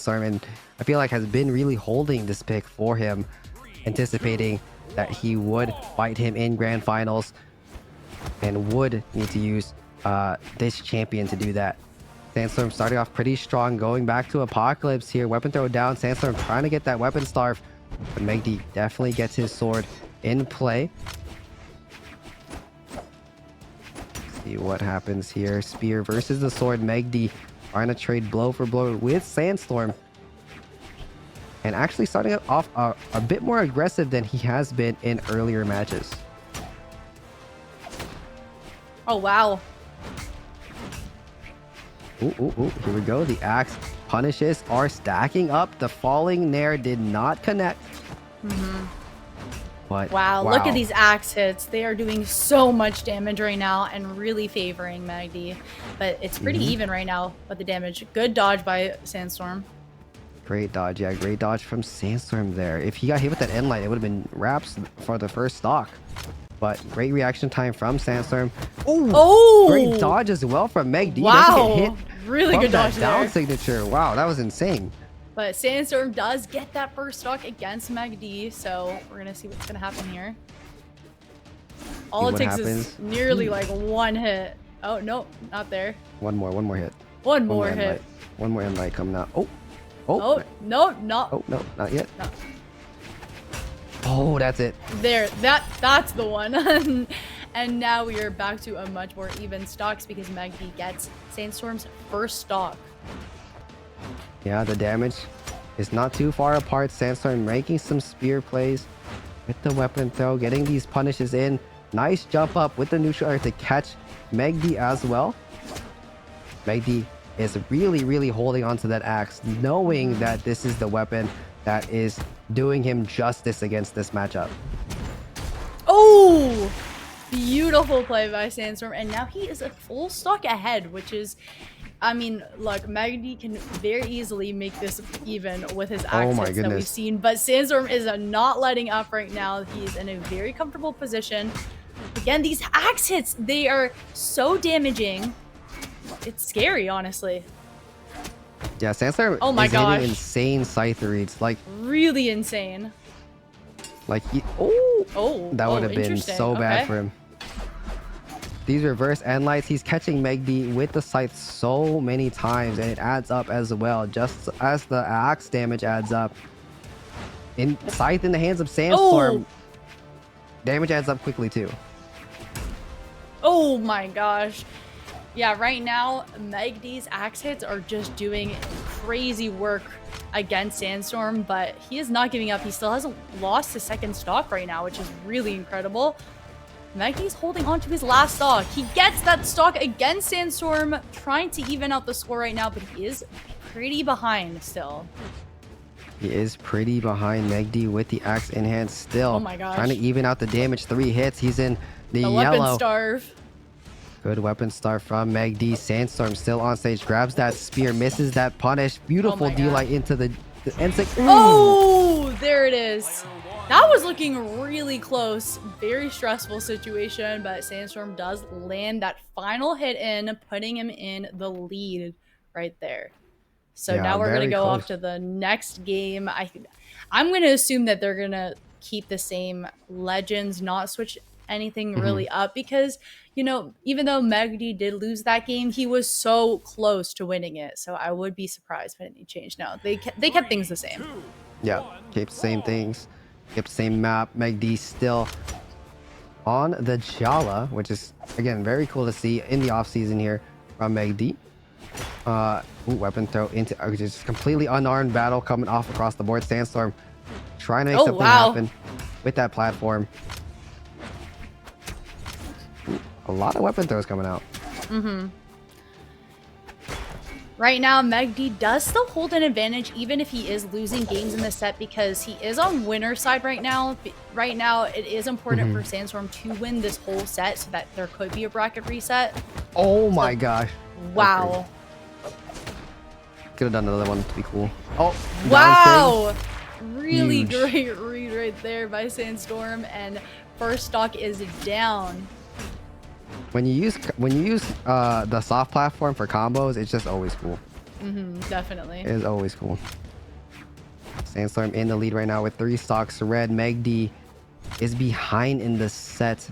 Sandstorm, and I feel like has been really holding this pick for him, anticipating that he would fight him in grand finals and would need to use this champion to do that. Sandstorm starting off pretty strong, going back to Apocalypse here. Weapon throw down. Sandstorm trying to get that weapon starve, but MegD definitely gets his sword in play. See what happens here. Spear versus the sword. MegD trying to trade blow for blow with Sandstorm, and actually starting off a bit more aggressive than he has been in earlier matches. Oh, wow. Ooh, here we go. The axe punishes are stacking up. The falling nair did not connect. But Wow, look at these axe hits. They are doing so much damage right now and really favoring MegD. But it's pretty even right now with the damage. Good dodge by Sandstorm. Great dodge. Yeah, great dodge from Sandstorm there. If he got hit with that end light, it would have been wraps for the first stock. But great reaction time from Sandstorm. Oh! Great dodge as well from MegD. Wow. Hit Really good dodge down there. signature. Wow, that was insane. But Sandstorm does get that first stock against MegD, so we're going to see what's going to happen here. All it takes is nearly like one hit. Oh, no, not there. One more hit. One more hit. One more end light coming out. Oh, no, not. Oh, no, not yet. No. Oh, that's it. There, that's the one. And now we are back to a much more even stocks because MegD gets Sandstorm's first stock. Yeah, the damage is not too far apart. Sandstorm making some spear plays with the weapon throw, getting these punishes in. Nice jump up with the neutral air to catch MegD as well. MegD is really holding onto that axe, knowing that this is the weapon that is doing him justice against this matchup. Oh! Beautiful play by Sandstorm, and now he is a full stock ahead, which is, I mean, look, MegD can very easily make this even with his axe hits that we've seen, but Sandstorm is not letting up right now. He's in a very comfortable position. Again, these axe hits, they are so damaging. It's scary, honestly. Yeah, Sandstorm is hitting insane scythe reads, like really insane. Like that would have been so bad for him. These reverse end lights, he's catching MegD with the scythe so many times, and it adds up as well, just as the axe damage adds up. In scythe in the hands of Sandstorm, damage adds up quickly too. Oh my gosh. Yeah, right now, MegD's axe hits are just doing crazy work against Sandstorm, but he is not giving up. He still hasn't lost his second stock right now, which is really incredible. MegD's holding on to his last stock. He gets that stock against Sandstorm, trying to even out the score right now, but he is pretty behind still. He is pretty behind MegD with the axe in hand still. Oh my gosh. Trying to even out the damage. 3 hits. He's in the yellow. Weapon starve. Good weapon start from MegD. Sandstorm still on stage. Grabs that spear. Misses that punish. Beautiful D-light into the end. Oh, there it is. That was looking really close. Very stressful situation, but Sandstorm does land that final hit in, putting him in the lead right there. So now we're going to go off to the next game. I'm going to assume that they're going to keep the same legends, not switch anything really up, because, you know, even though MegD did lose that game, he was so close to winning it. So I would be surprised if anything changed. No, they kept things the same. Yeah, kept the same things. Kept the same map. MegD still on the Gala, which is, again, very cool to see in the offseason here from MegD. Weapon throw into just completely unarmed battle coming off across the board. Sandstorm trying to make something happen with that platform. A lot of weapon throws coming out. Right now, MegD does still hold an advantage, even if he is losing games in the set, because he is on winner's side right now. Right now, it is important for Sandstorm to win this whole set so that there could be a bracket reset. Oh my gosh. Wow. Could have done another one to be cool. Oh, wow. Really great read right there by Sandstorm, and first stock is down. When you use the soft platform for combos, it's just always cool. Definitely. It is always cool. Sandstorm in the lead right now with 3 stocks. Red MegD is behind in the set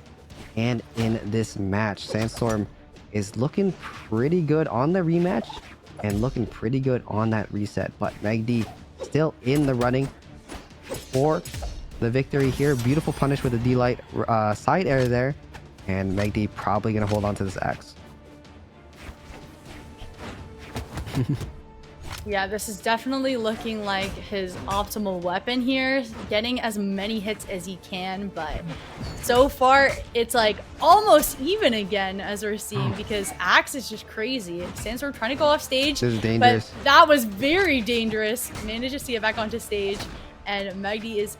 and in this match. Sandstorm is looking pretty good on the rematch and looking pretty good on that reset. But MegD still in the running for the victory here. Beautiful punish with the D-Light side air there. And MegD probably going to hold on to this axe. Yeah, this is definitely looking like his optimal weapon here. Getting as many hits as he can, but so far it's like almost even again as we're seeing because Axe is just crazy. Sandstorm trying to go off stage, This is dangerous. but that was very dangerous. Managed to see it back onto stage, and MegD is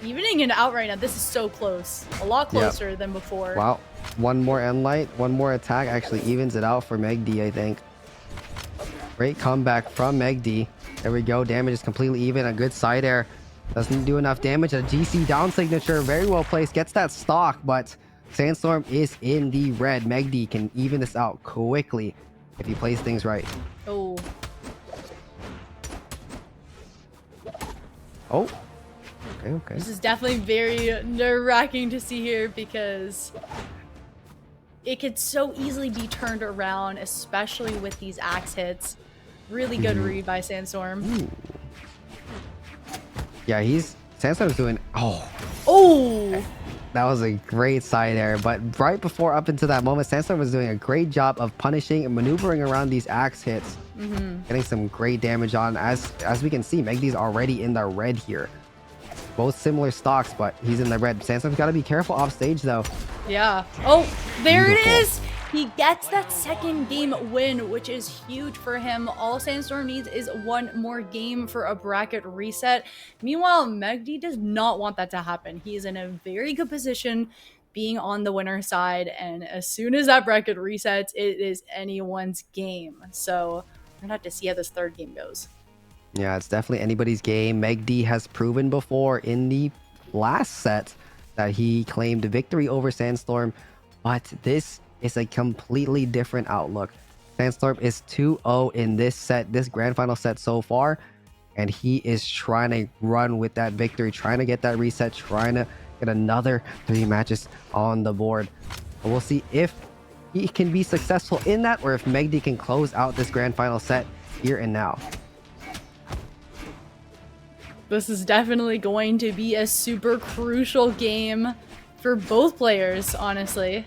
evening it out right now. This is so close. A lot closer than before. Wow. One more end light, one more attack actually evens it out for MegD, I think. Great comeback from MegD. There we go. Damage is completely even. A good side air. Doesn't do enough damage. A GC down signature. Very well placed. Gets that stock, but Sandstorm is in the red. MegD can even this out quickly if he plays things right. Oh. Oh. Okay. This is definitely very nerve-wracking to see here because it could so easily be turned around, especially with these axe hits. Really good read by Sandstorm. Ooh. Yeah, Sandstorm's doing... Oh! That was a great side air, but right before up into that moment, Sandstorm was doing a great job of punishing and maneuvering around these axe hits. Getting some great damage on. As we can see, MegD's already in the red here. Both similar stocks, but he's in the red. Sandstorm's got to be careful off stage, though. Yeah. Oh, there Beautiful. it is! He gets that second game win, which is huge for him. All Sandstorm needs is one more game for a bracket reset. Meanwhile, MegD does not want that to happen. He is in a very good position being on the winner side, and as soon as that bracket resets, it is anyone's game. So we're gonna have to see how this third game goes. Yeah, it's definitely anybody's game. MegD has proven before in the last set that he claimed victory over Sandstorm, but this is a completely different outlook. Sandstorm is 2-0 in this set, this grand final set so far, and he is trying to run with that victory, trying to get that reset, trying to get another 3 matches on the board. And we'll see if he can be successful in that or if MegD can close out this grand final set here and now. This is definitely going to be a super crucial game for both players, honestly.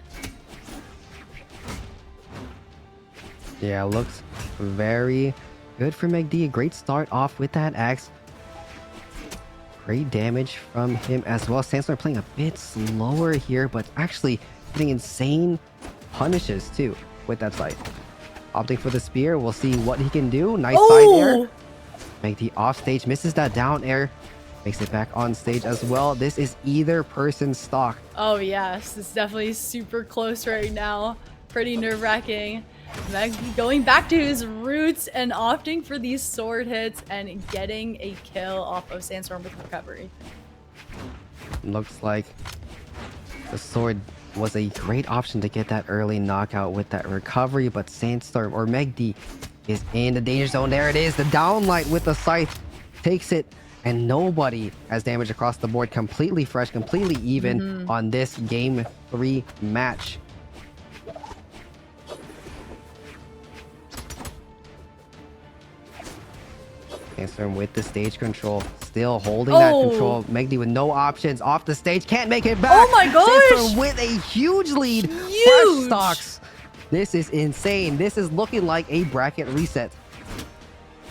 Yeah, looks very good for MegD. A great start off with that axe. Great damage from him as well. Sandstorm playing a bit slower here, but actually getting insane punishes too with that side. Opting for the spear. We'll see what he can do. Nice side air. MegD off stage, misses that down air. Makes it back on stage as well. This is either person's stock. Oh yes, it's definitely super close right now. Pretty nerve-wracking. MegD going back to his roots and opting for these sword hits and getting a kill off of Sandstorm with recovery. Looks like the sword was a great option to get that early knockout with that recovery, but Sandstorm or MegD is in the danger zone. There it is. The downlight with the scythe takes it, and nobody has damage across the board. Completely fresh, completely even on this game 3 match. Sandstorm with the stage control, still holding that control. MegD with no options, off the stage, can't make it back. Oh my gosh! Sandstorm with a huge lead. Fresh stocks. This is insane. This is looking like a bracket reset.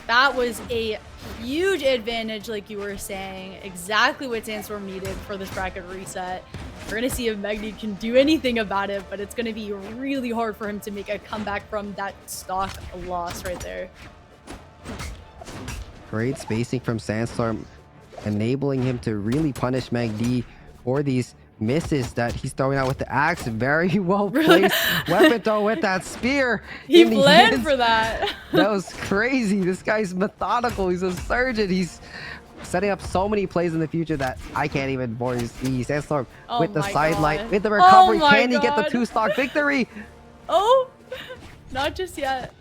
That was a huge advantage, like you were saying. Exactly what Sandstorm needed for this bracket reset. We're going to see if MegD can do anything about it, but it's going to be really hard for him to make a comeback from that stock loss right there. Great spacing from Sandstorm, enabling him to really punish MegD for these misses that he's throwing out with the axe. Very well placed weapon throw with that spear. He planned for that. That was crazy. This guy's methodical. He's a surgeon. He's setting up so many plays in the future that I can't even foresee. Sandstorm with the sidelight, with the recovery. Can he get the 2-stock victory? Oh, not just yet.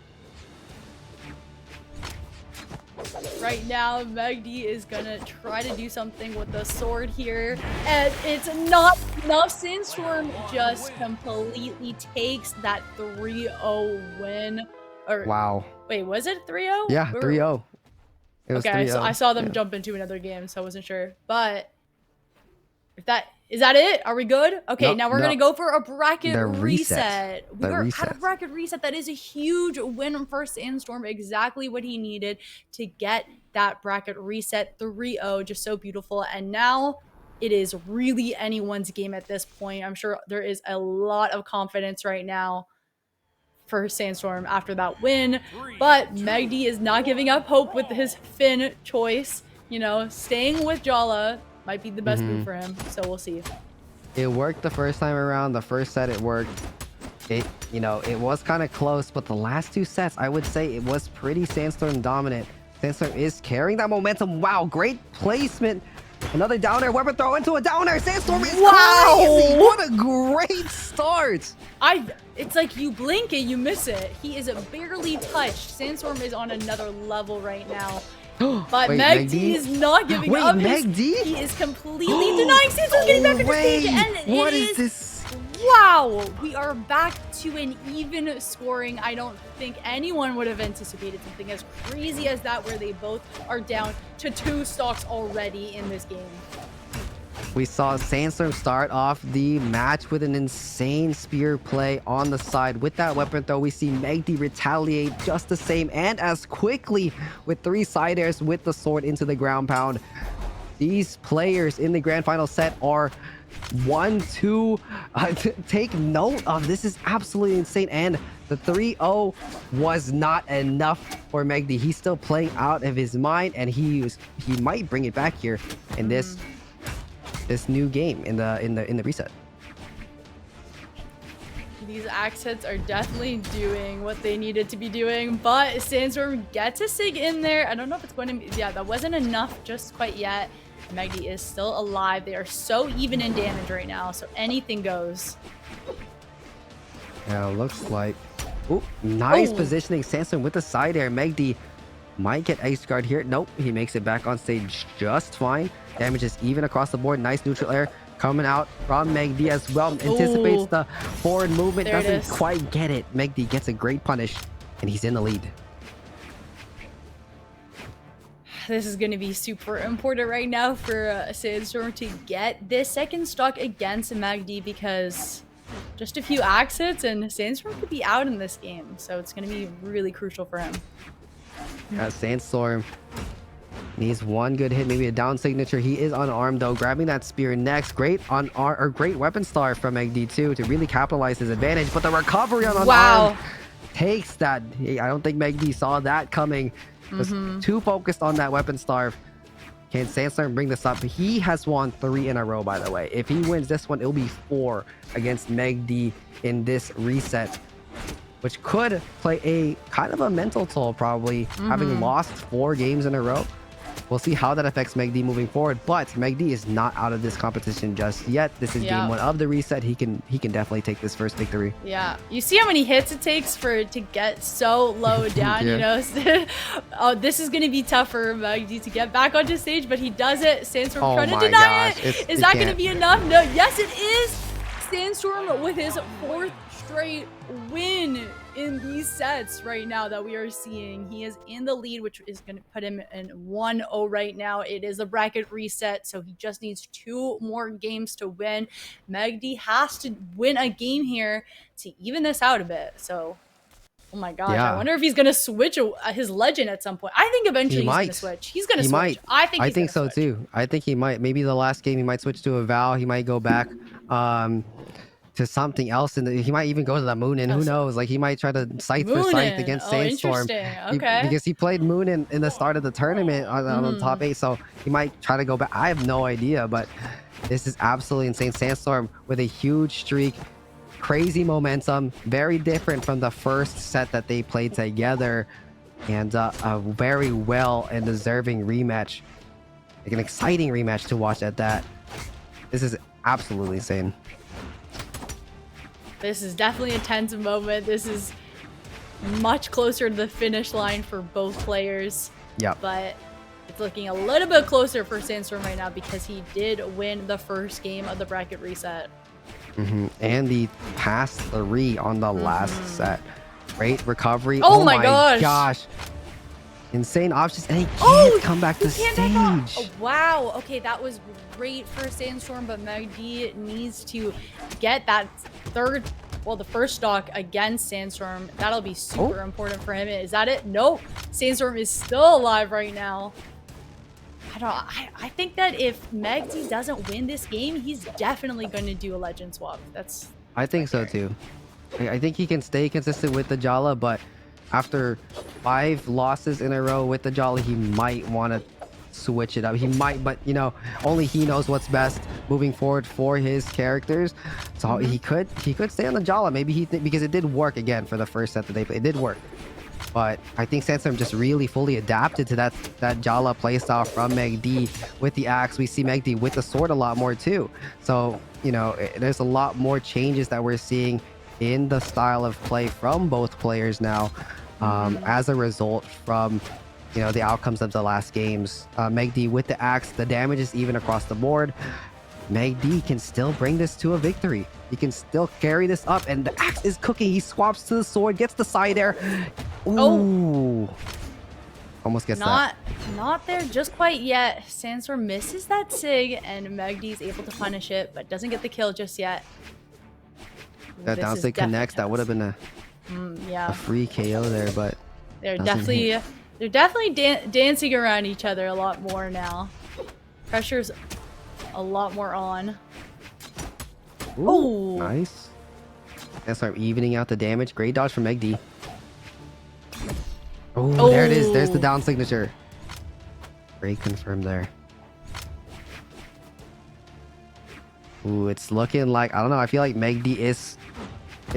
Right now, MegD is gonna try to do something with the sword here, and it's not enough. Sandstorm just completely takes that 3-0 win. Or Wow. wait, was it 3-0? Yeah, 3-0. It was Okay, 3-0. I saw them Yeah. jump into another game, so I wasn't sure. But if that is that it? Are we good? Okay, now we're gonna go for a bracket The reset. We The are reset. at a bracket reset. That is a huge win for Sandstorm. Exactly what he needed to get that bracket reset. 3-0, just so beautiful. And now it is really anyone's game at this point. I'm sure there is a lot of confidence right now for Sandstorm after that win. But MegD is not giving up hope with his Finn choice. You know, staying with Gala might be the best move for him. So we'll see. It worked the first time around. The first set it worked. It was kind of close, but the last two sets, I would say it was pretty Sandstorm dominant. Sandstorm is carrying that momentum. Wow, great placement. Another downer, weapon throw into a downer. Sandstorm is crazy. What a great start. It's like you blink and you miss it. He is barely touched. Sandstorm is on another level right now. But MegD is not giving up. MegD? He is completely denying Sandstorm getting back on the stage. And what is this? Wow, we are back to an even scoring. I don't think anyone would have anticipated something as crazy as that, where they both are down to 2 stocks already in this game. We saw Sandstorm start off the match with an insane spear play on the side. With that weapon throw, we see MegD retaliate just the same and as quickly with 3 side airs with the sword into the ground pound. These players in the grand final set are one to take note of. This is absolutely insane. And the 3-0 was not enough for MegD. He's still playing out of his mind, and he might bring it back here in this new game in the reset. These accents are definitely doing what they needed to be doing, but Sandstorm gets a sig in there. I don't know if it's going to be, yeah, that wasn't enough just quite yet. MegD is still alive. They are so even in damage right now, so anything goes. Yeah, looks like, ooh, nice positioning. Sandstorm with the side air. MegD might get ice guard here. Nope, he makes it back on stage just fine. Damage is even across the board. Nice neutral air coming out from MegD as well. Anticipates the forward movement. Doesn't quite get it. MegD gets a great punish, and he's in the lead. This is going to be super important right now for Sandstorm to get this second stock against MegD, because just a few accents and Sandstorm could be out in this game. So it's going to be really crucial for him. Sandstorm needs one good hit, maybe a down signature. He is unarmed though, grabbing that spear next. Great great weapon star from MegD too to really capitalize his advantage. But the recovery on unarmed takes that. I don't think MegD saw that coming. Was too focused on that weapon starve. Can Sandstorm bring this up? He has won 3 in a row, by the way. If he wins this one, it'll be 4 against MegD in this reset, which could play a kind of a mental toll, probably having lost 4 games in a row. We'll see how that affects MegD moving forward, but MegD is not out of this competition just yet. This is game 1 of the reset. He can definitely take this first victory. Yeah, you see how many hits it takes to get so low down. You know, this is going to be tough for MegD to get back onto stage, but he does it. Sandstorm trying to deny it. Is that going to be enough? No. Yes, it is. Sandstorm with his 4th straight win in these sets right now that we are seeing. He is in the lead, which is going to put him in 1-0 right now. It is a bracket reset, so he just needs 2 more games to win. MegD has to win a game here to even this out a bit. So, oh my gosh, I wonder if he's going to switch his legend at some point. I think eventually he's going to switch. He's going to switch. I think so too. I think he might. Maybe the last game he might switch to a Val. He might go back to something else, and he might even go to the Moon, and who knows, like he might try to scythe for scythe against Sandstorm. Because he played Moon in the start of the tournament on the top 8, so he might try to go back. I have no idea, but this is absolutely insane. Sandstorm with a huge streak, crazy momentum, very different from the first set that they played together, and a very well and deserving rematch, like an exciting rematch to watch at that. This is absolutely insane. This is definitely a tense moment. This is much closer to the finish line for both players. Yep. But it's looking a little bit closer for Sandstorm right now because he did win the first game of the bracket reset. And the pass 3 on the last set. Great recovery. Oh my gosh. Insane options, and he can't come back to stage. Oh, wow. Okay, that was great for Sandstorm, but MegD needs to get that the first stock against Sandstorm. That'll be super important for him. Is that it? Nope. Sandstorm is still alive right now. I think that if MegD doesn't win this game, he's definitely going to do a legend swap. I think so too. I think he can stay consistent with the Gala, but after 5 losses in a row with the Jolly, he might want to switch it up. He might, but you know, only he knows what's best moving forward for his characters. So he could stay on the Jala. Maybe because it did work again for the first set that they played. It did work. But I think Sandstorm just really fully adapted to that Jala playstyle from MegD with the axe. We see MegD with the sword a lot more too. So, you know, there's a lot more changes that we're seeing in the style of play from both players now. As a result from, you know, the outcomes of the last games. MegD with the axe, the damage is even across the board. MegD can still bring this to a victory. He can still carry this up, and the axe is cooking. He swaps to the sword, gets the side air. Ooh. Almost gets that. Not there just quite yet. Sandstorm misses that Sig, and MegD is able to punish it, but doesn't get the kill just yet. That down sig connects. That would have been a free KO there, but they're definitely dancing around each other a lot more now. Pressure's a lot more on. Ooh, nice. And start evening out the damage. Great dodge from MegD. Oh, there it is. There's the down signature. Great confirm there. Ooh, it's looking like, I don't know, I feel like MegD is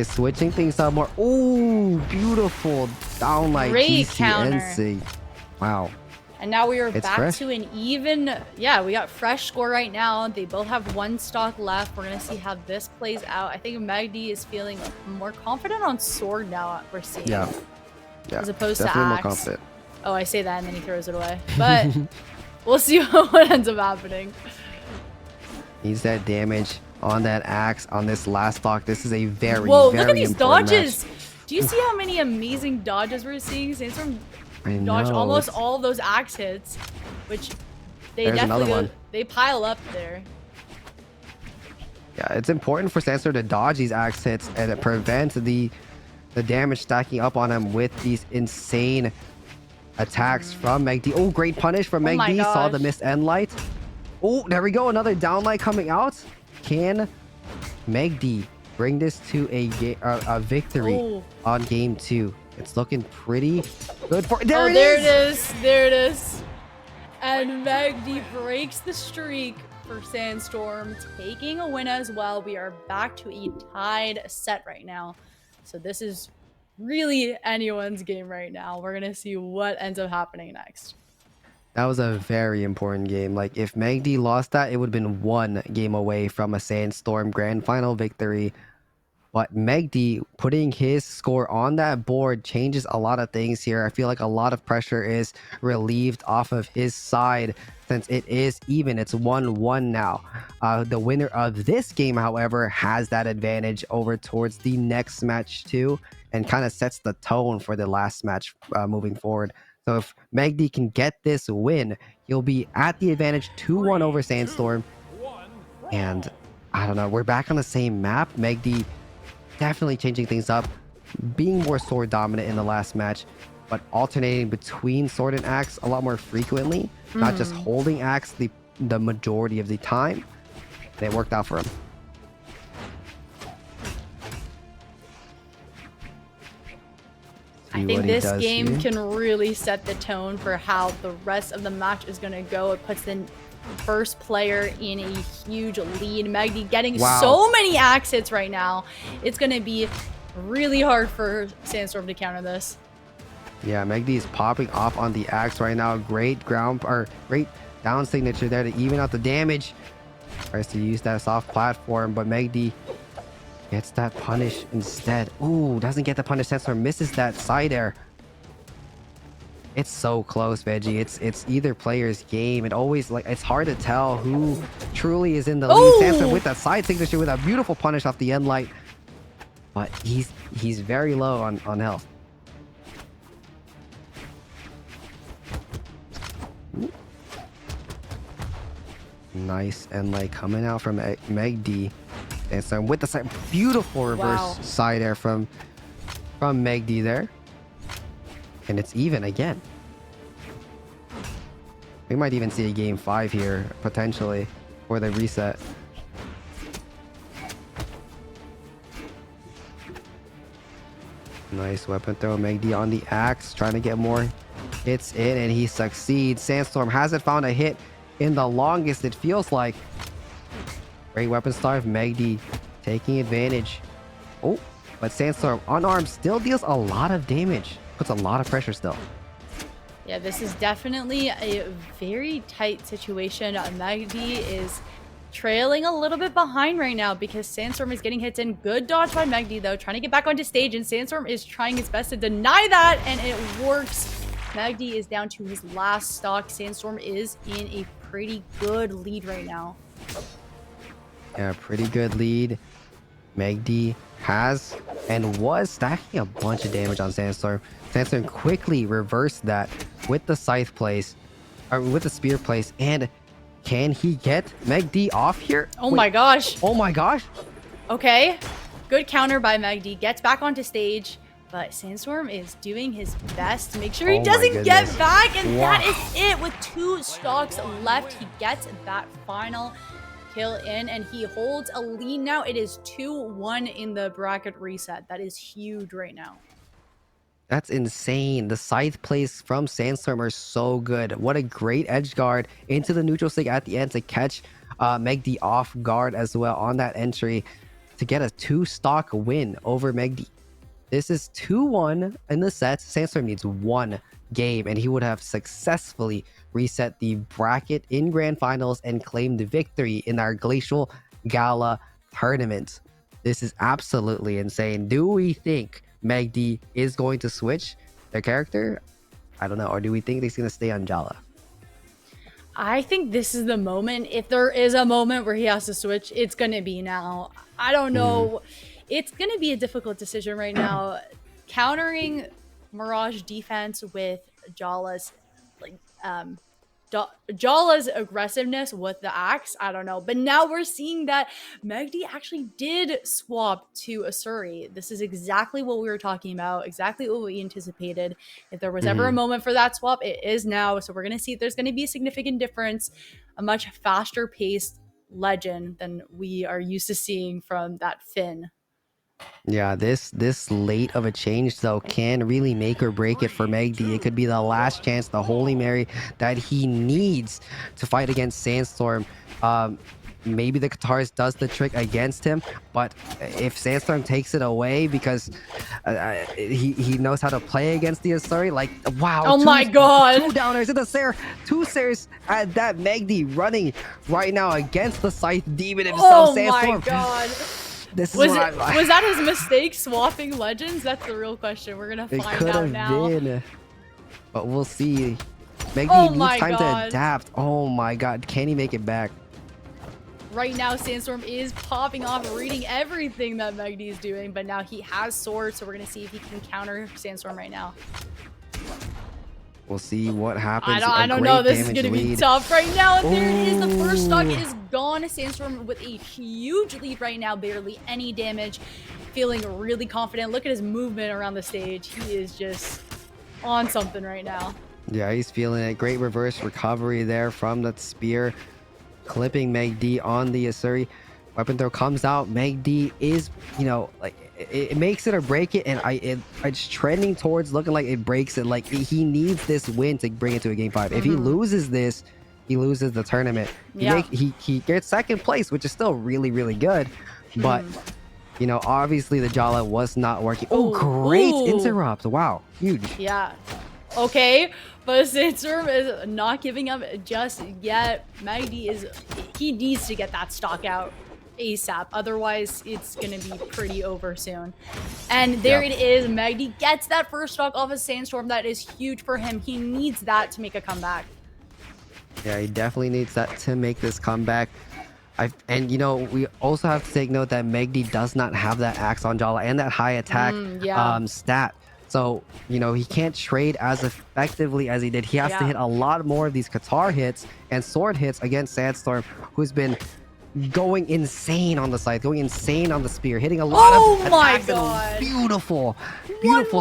switching things up more. Ooh, beautiful downlight TCNC. Wow. And now we are back to an even, we got fresh score right now. They both have 1 stock left. We're going to see how this plays out. I think MegD is feeling more confident on sword now, we're seeing. Yeah. As opposed to axe. More confident. Oh, I say that and then he throws it away. But we'll see what ends up happening. Needs that damage on that axe on this last stock. This is a very, look at these dodges. Match. Do you see how many amazing dodges we're seeing? Sandstorm dodged almost all those axe hits, which they they pile up there. Yeah, it's important for Sandstorm to dodge these axe hits and it prevents the damage stacking up on him with these insane attacks from MegD. Oh, great punish from MegD. Saw the missed end light. Oh, there we go. Another downlight coming out. Can MegD bring this to a victory on game 2? It's looking pretty good for... There it is! There it is. And MegD breaks the streak for Sandstorm, taking a win as well. We are back to a tied set right now. So this is really anyone's game right now. We're going to see what ends up happening next. That was a very important game. Like, if MegD lost that, it would have been 1 game away from a Sandstorm grand final victory. But MegD putting his score on that board changes a lot of things here. I feel like a lot of pressure is relieved off of his side since it is even. It's 1-1 now. The winner of this game, however, has that advantage over towards the next match too, and kind of sets the tone for the last match moving forward. So if MegD can get this win, he'll be at the advantage 2-1 over Sandstorm. And I don't know, we're back on the same map. MegD definitely changing things up, being more sword dominant in the last match, but alternating between sword and axe a lot more frequently, not just holding axe the majority of the time. And it worked out for him. I think this game can really set the tone for how the rest of the match is going to go. It puts the first player in a huge lead. MegD getting so many axe hits right now. It's going to be really hard for Sandstorm to counter this. Yeah, MegD is popping off on the axe right now. Great great down signature there to even out the damage. Tries to use that soft platform, but MegD gets that punish instead. Ooh, doesn't get the punish. Sandstorm misses that side air. It's so close, Veggie. It's either player's game. It always like it's hard to tell who truly is in the lead. Sandstorm Oh! with that side signature with a beautiful punish off the end light. But he's very low on health. Nice end light coming out from MegD. Sandstorm with the side, beautiful reverse side air from MegD there. And it's even again. We might even see a game 5 here, potentially, for the reset. Nice weapon throw. MegD on the axe, trying to get more hits in, and he succeeds. Sandstorm hasn't found a hit in the longest, it feels like. Great weapon start. MegD taking advantage. Oh, but Sandstorm unarmed still deals a lot of damage. Puts a lot of pressure still. Yeah, this is definitely a very tight situation. MegD is trailing a little bit behind right now because Sandstorm is getting hits in. Good dodge by MegD though, trying to get back onto stage, and Sandstorm is trying his best to deny that, and it works. MegD is down to his last stock. Sandstorm is in a pretty good lead right now. Yeah, pretty good lead. MegD has and was stacking a bunch of damage on Sandstorm. Sandstorm quickly reversed that with the scythe place, or with the spear place, and can he get MegD off here? Oh my gosh. Oh my gosh. Okay, good counter by MegD. Gets back onto stage, but Sandstorm is doing his best to make sure he doesn't get back, and that is it. With 2 stocks left, he gets that final kill in, and he holds a lead now. It is 2-1 in the bracket reset. That is huge right now. That's insane. The scythe plays from Sandstorm are so good. What a great edge guard into the neutral stick at the end to catch MegD off guard as well on that entry to get a 2-stock win over MegD. This is 2-1 in the set. Sandstorm needs 1 game, and he would have successfully reset the bracket in grand finals and claimed the victory in our Glacial Gala tournament. This is absolutely insane. Do we think MegD is going to switch their character? I don't know. Or do we think he's going to stay on Gala? I think this is the moment. If there is a moment where he has to switch, it's going to be now. I don't know. It's going to be a difficult decision right now. Countering Mirage defense with Jala's Jala's aggressiveness with the axe, I don't know. But now we're seeing that MegD actually did swap to Asuri. This is exactly what we were talking about, exactly what we anticipated. If there was ever a moment for that swap, it is now. So we're going to see if there's going to be a significant difference, a much faster paced Legend than we are used to seeing from that Finn. Yeah, this late of a change though can really make or break it for MegD. It could be the last chance, the Holy Mary that he needs to fight against Sandstorm. Maybe the Katars does the trick against him, but if Sandstorm takes it away because he knows how to play against the Asuri, like wow! Oh my god! 2 downers in the Sair, 2 Sairs at that MegD running right now against the Scythe Demon himself. Oh Sandstorm. My god! This was that his mistake swapping Legends? That's the real question. We're gonna find out now. Been, but we'll see. MegD needs time to adapt. Oh my god, can he make it back? Right now, Sandstorm is popping off, reading everything that MegD is doing, but now he has Sword, so we're gonna see if he can counter Sandstorm right now. We'll see what happens. I don't know. This is going to be tough right now. And there it is. The first stock is gone. Sandstorm with a huge lead right now. Barely any damage. Feeling really confident. Look at his movement around the stage. He is just on something right now. Yeah, he's feeling it. Great reverse recovery there from that spear. Clipping MegD on the Asuri. Weapon throw comes out. MegD is, you know, like it makes it or break it, and it's trending towards looking like it breaks it. Like he needs this win to bring it to a game 5. If he loses this, he loses the tournament. He gets 2nd place, which is still really, really good. But you know, obviously the Gala was not working. Oh, great interrupt! Wow, huge. Yeah. Okay, but Sandstorm is not giving up just yet. MegD he needs to get that stock out. ASAP. Otherwise, it's going to be pretty over soon. And there it is. MegD gets that first stock off of Sandstorm. That is huge for him. He needs that to make a comeback. Yeah, he definitely needs that to make this comeback. And you know, we also have to take note that MegD does not have that axe on Gala and that high attack stat. So, you know, he can't trade as effectively as he did. He has to hit a lot more of these Qatar hits and sword hits against Sandstorm, who's been going insane on the side, going insane on the spear, hitting a lot of attacks. Oh my god. Beautiful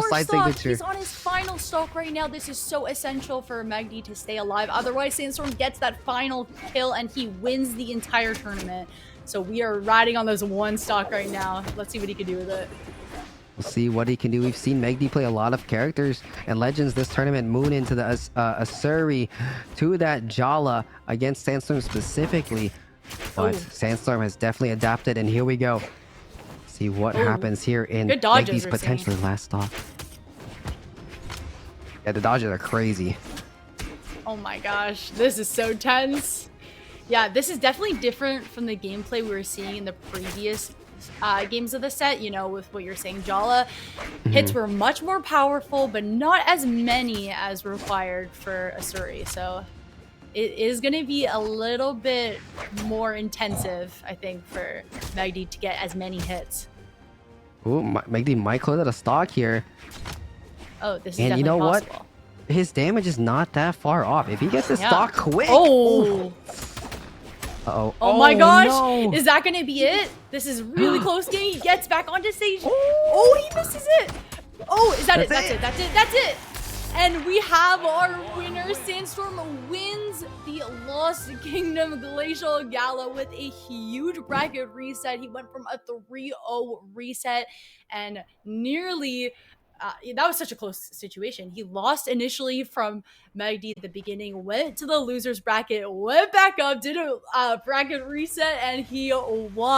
side stock. signature. He's on his final stock right now. This is so essential for MegD to stay alive. Otherwise, Sandstorm gets that final kill and he wins the entire tournament. So we are riding on this one stock right now. Let's see what he can do with it. We'll see what he can do. We've seen MegD play a lot of characters and legends this tournament. Moon into the Asuri to that Gala against Sandstorm specifically. But Sandstorm has definitely adapted, and here we go. See what happens here in MegD's potentially last stock. Yeah, the dodges are crazy. Oh my gosh, this is so tense. Yeah, this is definitely different from the gameplay we were seeing in the previous games of the set. You know, with what you're saying, Gala hits were much more powerful, but not as many as required for Asuri. So it is going to be a little bit more intensive, I think, for MegD to get as many hits. Ooh, MegD might close out a stock here. Oh, this is and definitely you know possible. What? His damage is not that far off. If he gets the stock quick. Oh. Uh-oh. Oh my gosh. No. Is that going to be it? This is really close game. He gets back onto stage. Oh, he misses it. Oh, is that it? That's it. That's it. That's it. And we have our winner. Sandstorm wins the Lost Kingdom Glacial Gala with a huge bracket reset. He went from a 3-0 reset and nearly... that was such a close situation. He lost initially from MegD at the beginning, went to the losers bracket, went back up, did a bracket reset, and he won.